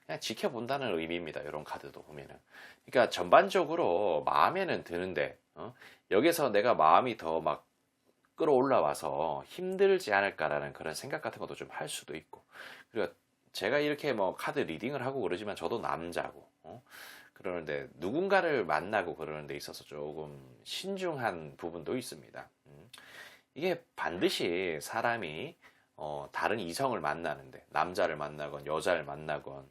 그냥 지켜본다는 의미입니다. 이런 카드도 보면은. 그러니까 전반적으로 마음에는 드는데 여기서 내가 마음이 더 막 끌어올라와서 힘들지 않을까라는 그런 생각 같은 것도 좀 할 수도 있고. 그리고 제가 이렇게 뭐 카드 리딩을 하고 그러지만 저도 남자고 그러는데 누군가를 만나고 그러는 데 있어서 조금 신중한 부분도 있습니다. 이게 반드시 사람이 다른 이성을 만나는데 남자를 만나건 여자를 만나건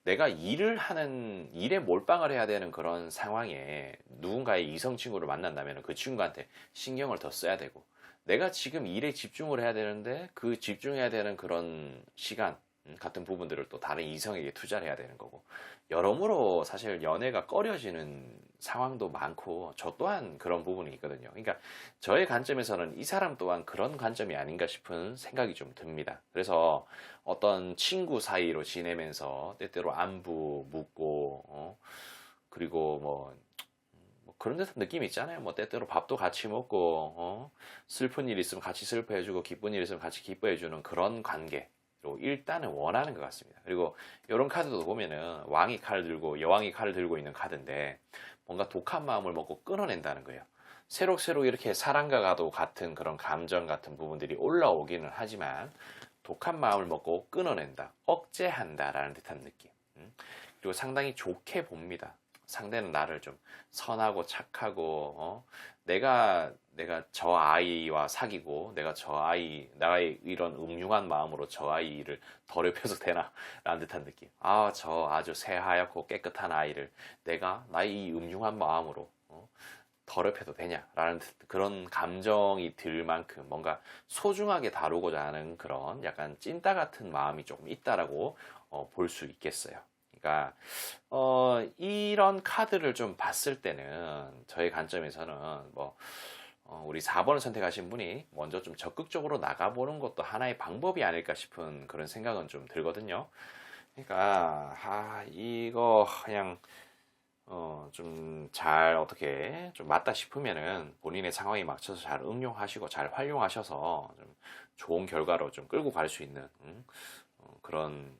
내가 일에 몰빵을 해야 되는 그런 상황에 누군가의 이성 친구를 만난다면 그 친구한테 신경을 더 써야 되고, 내가 지금 일에 집중을 해야 되는데 그 집중해야 되는 그런 시간 같은 부분들을 또 다른 이성에게 투자를 해야 되는 거고, 여러모로 사실 연애가 꺼려지는 상황도 많고 저 또한 그런 부분이 있거든요. 그러니까 저의 관점에서는 이 사람 또한 그런 관점이 아닌가 싶은 생각이 좀 듭니다. 그래서 어떤 친구 사이로 지내면서 때때로 안부 묻고 그리고 뭐 그런 듯한 느낌이 있잖아요. 뭐 때때로 밥도 같이 먹고 슬픈 일 있으면 같이 슬퍼해주고 기쁜 일 있으면 같이 기뻐해주는 그런 관계 일단은 원하는 것 같습니다. 그리고 이런 카드도 보면은 왕이 칼을 들고 여왕이 칼을 들고 있는 카드인데 뭔가 독한 마음을 먹고 끊어낸다는 거예요. 새록새록 이렇게 사랑과 가도 같은 그런 감정 같은 부분들이 올라오기는 하지만 독한 마음을 먹고 끊어낸다, 억제한다라는 듯한 느낌. 그리고 상당히 좋게 봅니다. 상대는 나를 좀 선하고 착하고 내가 저 아이와 사귀고 내가 나의 이런 음흉한 마음으로 저 아이를 더럽혀도 되나 라는 듯한 느낌. 저 아주 새하얗고 깨끗한 아이를 내가 나의 이 음흉한 마음으로 더럽혀도 되냐라는 그런 감정이 들 만큼 뭔가 소중하게 다루고자 하는 그런 약간 찐따 같은 마음이 조금 있다라고 볼 수 있겠어요. 그러니까 이런 카드를 좀 봤을 때는 저의 관점에서는 우리 4번을 선택하신 분이 먼저 좀 적극적으로 나가보는 것도 하나의 방법이 아닐까 싶은 그런 생각은 좀 들거든요. 그러니까 이거 그냥 좀 잘 어떻게 좀 맞다 싶으면은 본인의 상황에 맞춰서 잘 응용하시고 잘 활용하셔서 좀 좋은 결과로 좀 끌고 갈 수 있는 그런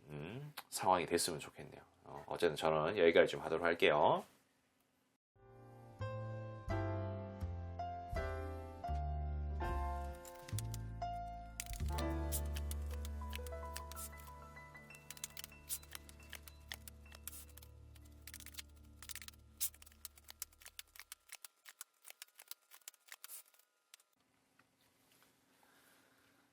상황이 됐으면 좋겠네요. 어쨌든 저는 여기까지 좀 하도록 할게요.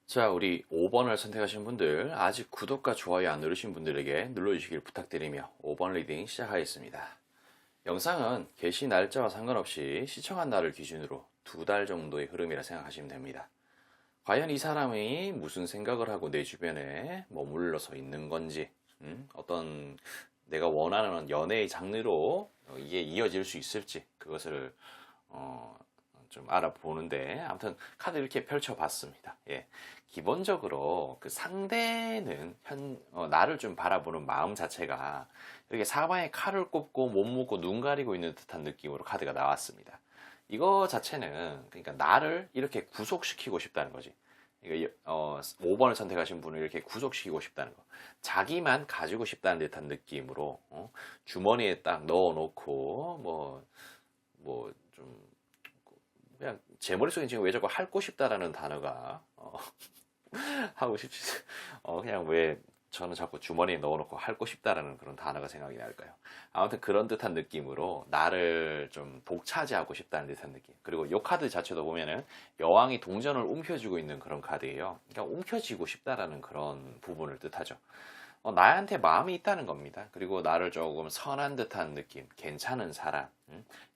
자, 우리 5번을 선택하신 분들, 아직 구독과 좋아요 안 누르신 분들에게 눌러주시길 부탁드리며 5번 리딩 시작하겠습니다. 영상은 게시 날짜와 상관없이 시청한 날을 기준으로 2달 정도의 흐름이라 생각하시면 됩니다. 과연 이 사람이 무슨 생각을 하고 내 주변에 머물러서 있는 건지, 어떤 내가 원하는 연애의 장르로 이게 이어질 수 있을지, 그것을 좀 알아보는데, 아무튼 카드 이렇게 펼쳐봤습니다. 예. 기본적으로 그 상대는 나를 좀 바라보는 마음 자체가 이렇게 사방에 칼을 꼽고 못 묶고 눈 가리고 있는 듯한 느낌으로 카드가 나왔습니다. 이거 자체는 그러니까 나를 이렇게 구속시키고 싶다는 거지. 그러니까 5번을 선택하신 분을 이렇게 구속시키고 싶다는 거. 자기만 가지고 싶다는 듯한 느낌으로 주머니에 딱 넣어놓고 좀 그냥 제 머릿속에 지금 왜 자꾸 핥고 싶다라는 단어가 하고 싶지 그냥 왜 저는 자꾸 주머니에 넣어놓고 핥고 싶다라는 그런 단어가 생각이 날까요? 아무튼 그런 듯한 느낌으로 나를 좀 독차지하고 싶다는 듯한 느낌. 그리고 이 카드 자체도 보면은 여왕이 동전을 움켜쥐고 있는 그런 카드예요. 그러니까 움켜쥐고 싶다라는 그런 부분을 뜻하죠. 나한테 마음이 있다는 겁니다. 그리고 나를 조금 선한 듯한 느낌, 괜찮은 사람,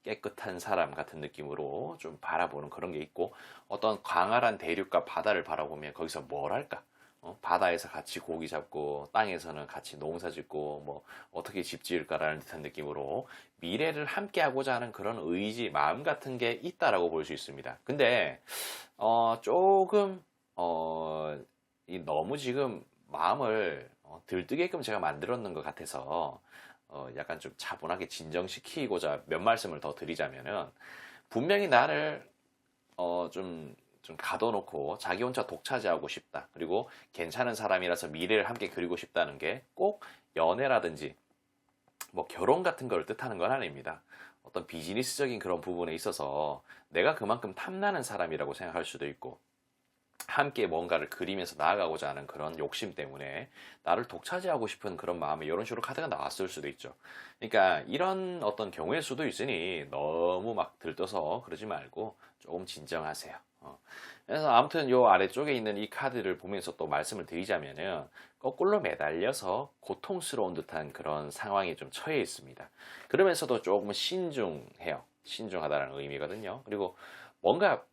깨끗한 사람 같은 느낌으로 좀 바라보는 그런 게 있고, 어떤 광활한 대륙과 바다를 바라보면 거기서 뭘 할까? 바다에서 같이 고기 잡고 땅에서는 같이 농사 짓고 뭐 어떻게 집 지을까라는 듯한 느낌으로 미래를 함께 하고자 하는 그런 의지, 마음 같은 게 있다라고 볼 수 있습니다. 근데 조금 너무 지금 마음을 들뜨게끔 제가 만들었는 것 같아서 약간 좀 차분하게 진정시키고자 몇 말씀을 더 드리자면은, 분명히 나를 좀 가둬놓고 자기 혼자 독차지하고 싶다. 그리고 괜찮은 사람이라서 미래를 함께 그리고 싶다는 게 꼭 연애라든지 뭐 결혼 같은 걸 뜻하는 건 아닙니다. 어떤 비즈니스적인 그런 부분에 있어서 내가 그만큼 탐나는 사람이라고 생각할 수도 있고, 함께 뭔가를 그리면서 나아가고자 하는 그런 욕심 때문에 나를 독차지하고 싶은 그런 마음에 이런 식으로 카드가 나왔을 수도 있죠. 그러니까 이런 어떤 경우일 수도 있으니 너무 막 들떠서 그러지 말고 조금 진정하세요. 그래서 아무튼 요 아래쪽에 있는 이 카드를 보면서 또 말씀을 드리자면은, 거꾸로 매달려서 고통스러운 듯한 그런 상황에 좀 처해 있습니다. 그러면서도 조금 신중해요. 신중하다는 의미거든요. 그리고 뭔가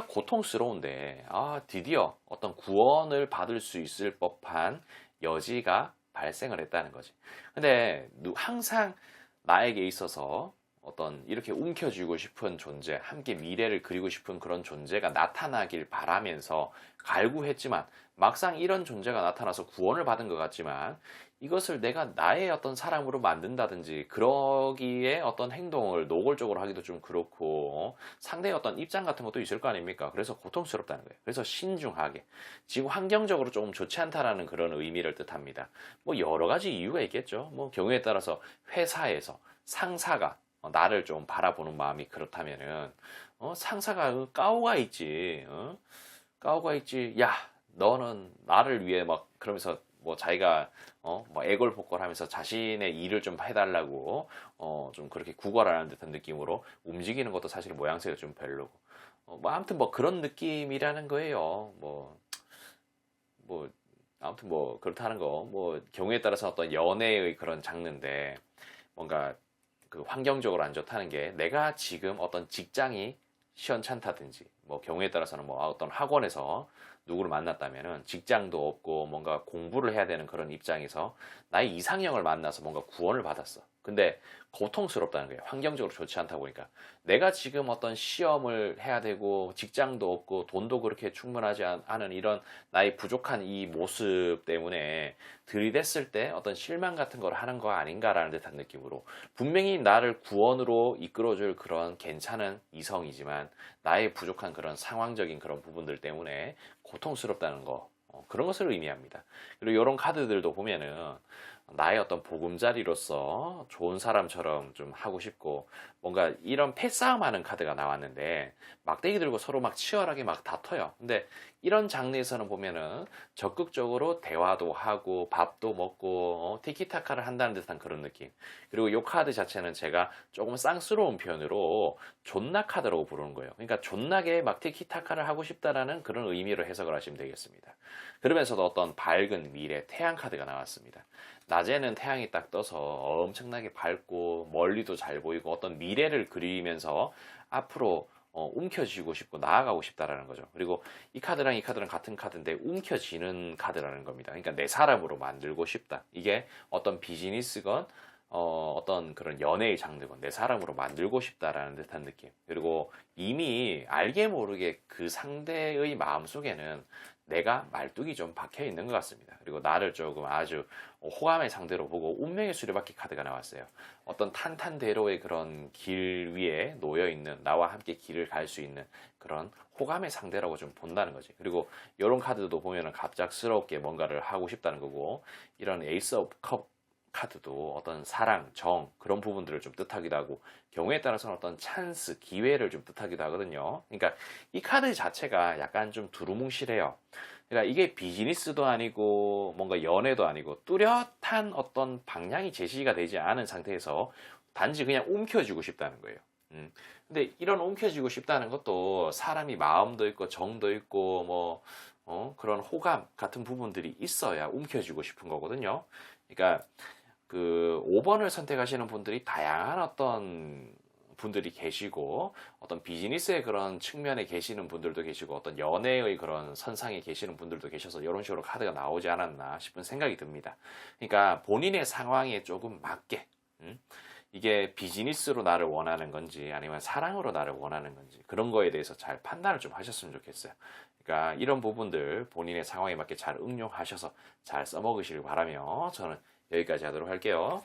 고통스러운데, 드디어 어떤 구원을 받을 수 있을 법한 여지가 발생을 했다는 거지. 근데 항상 나에게 있어서 어떤 이렇게 움켜쥐고 싶은 존재, 함께 미래를 그리고 싶은 그런 존재가 나타나길 바라면서 갈구했지만, 막상 이런 존재가 나타나서 구원을 받은 것 같지만, 이것을 내가 나의 어떤 사람으로 만든다든지 그러기에 어떤 행동을 노골적으로 하기도 좀 그렇고, 상대의 어떤 입장 같은 것도 있을 거 아닙니까? 그래서 고통스럽다는 거예요. 그래서 신중하게, 지금 환경적으로 조금 좋지 않다라는 그런 의미를 뜻합니다. 뭐 여러 가지 이유가 있겠죠. 뭐 경우에 따라서 회사에서 상사가 나를 좀 바라보는 마음이 그렇다면은 상사가 까오가 있지, 까오가 있지. 야, 너는 나를 위해 막 그러면서 뭐 자기가 뭐 애걸복걸하면서 자신의 일을 좀 해달라고 좀 그렇게 구걸하는 듯한 느낌으로 움직이는 것도 사실 모양새가 좀 별로고, 뭐 아무튼 뭐 그런 느낌이라는 거예요. 뭐 아무튼 뭐 그렇다는 거, 뭐 경우에 따라서 어떤 연애의 그런 장르인데, 뭔가 그 환경적으로 안 좋다는 게, 내가 지금 어떤 직장이 시원찮다든지, 뭐 경우에 따라서는 뭐 어떤 학원에서 누구를 만났다면은 직장도 없고 뭔가 공부를 해야 되는 그런 입장에서 나의 이상형을 만나서 뭔가 구원을 받았어. 근데 고통스럽다는 거예요. 환경적으로 좋지 않다 보니까. 내가 지금 어떤 시험을 해야 되고 직장도 없고 돈도 그렇게 충분하지 않은 이런 나의 부족한 이 모습 때문에 들이댔을 때 어떤 실망 같은 걸 하는 거 아닌가라는 듯한 느낌으로, 분명히 나를 구원으로 이끌어줄 그런 괜찮은 이성이지만 나의 부족한 그런 상황적인 그런 부분들 때문에 고통스럽다는 거, 그런 것을 의미합니다. 그리고 이런 카드들도 보면은 나의 어떤 보금자리로서 좋은 사람처럼 좀 하고 싶고, 뭔가 이런 패싸움하는 카드가 나왔는데 막대기 들고 서로 막 치열하게 막 다퉈요. 근데 이런 장르에서는 보면은 적극적으로 대화도 하고 밥도 먹고 티키타카를 한다는 듯한 그런 느낌. 그리고 이 카드 자체는 제가 조금 쌍스러운 표현으로 존나 카드라고 부르는 거예요. 그러니까 존나게 막 티키타카를 하고 싶다라는 그런 의미로 해석을 하시면 되겠습니다. 그러면서도 어떤 밝은 미래 태양 카드가 나왔습니다. 낮에는 태양이 딱 떠서 엄청나게 밝고 멀리도 잘 보이고 어떤 미래를 그리면서 앞으로 움켜쥐고 싶고 나아가고 싶다라는 거죠. 그리고 이 카드랑 이 카드랑 같은 카드인데 움켜쥐는 카드라는 겁니다. 그러니까 내 사람으로 만들고 싶다. 이게 어떤 비즈니스건 어떤 그런 연애의 장르건 내 사람으로 만들고 싶다라는 듯한 느낌. 그리고 이미 알게 모르게 그 상대의 마음속에는 내가 말뚝이 좀 박혀 있는 것 같습니다. 그리고 나를 조금 아주 호감의 상대로 보고 운명의 수레바퀴 카드가 나왔어요. 어떤 탄탄대로의 그런 길 위에 놓여 있는, 나와 함께 길을 갈 수 있는 그런 호감의 상대라고 좀 본다는 거지. 그리고 이런 카드도 보면은 갑작스럽게 뭔가를 하고 싶다는 거고, 이런 에이스 오브 컵 카드도 어떤 사랑, 정, 그런 부분들을 좀 뜻하기도 하고, 경우에 따라서는 어떤 찬스, 기회를 좀 뜻하기도 하거든요. 그러니까 이 카드 자체가 약간 좀 두루뭉실해요. 그러니까 이게 비즈니스도 아니고 뭔가 연애도 아니고 뚜렷한 어떤 방향이 제시가 되지 않은 상태에서 단지 그냥 움켜쥐고 싶다는 거예요. 근데 이런 움켜쥐고 싶다는 것도 사람이 마음도 있고 정도 있고 뭐 그런 호감 같은 부분들이 있어야 움켜쥐고 싶은 거거든요. 그러니까 그 5번을 선택하시는 분들이 다양한 어떤 분들이 계시고, 어떤 비즈니스의 그런 측면에 계시는 분들도 계시고, 어떤 연애의 그런 선상에 계시는 분들도 계셔서 이런 식으로 카드가 나오지 않았나 싶은 생각이 듭니다. 그러니까 본인의 상황에 조금 맞게, 이게 비즈니스로 나를 원하는 건지 아니면 사랑으로 나를 원하는 건지 그런 거에 대해서 잘 판단을 좀 하셨으면 좋겠어요. 그러니까 이런 부분들 본인의 상황에 맞게 잘 응용하셔서 잘 써먹으시길 바라며 저는 여기까지 하도록 할게요.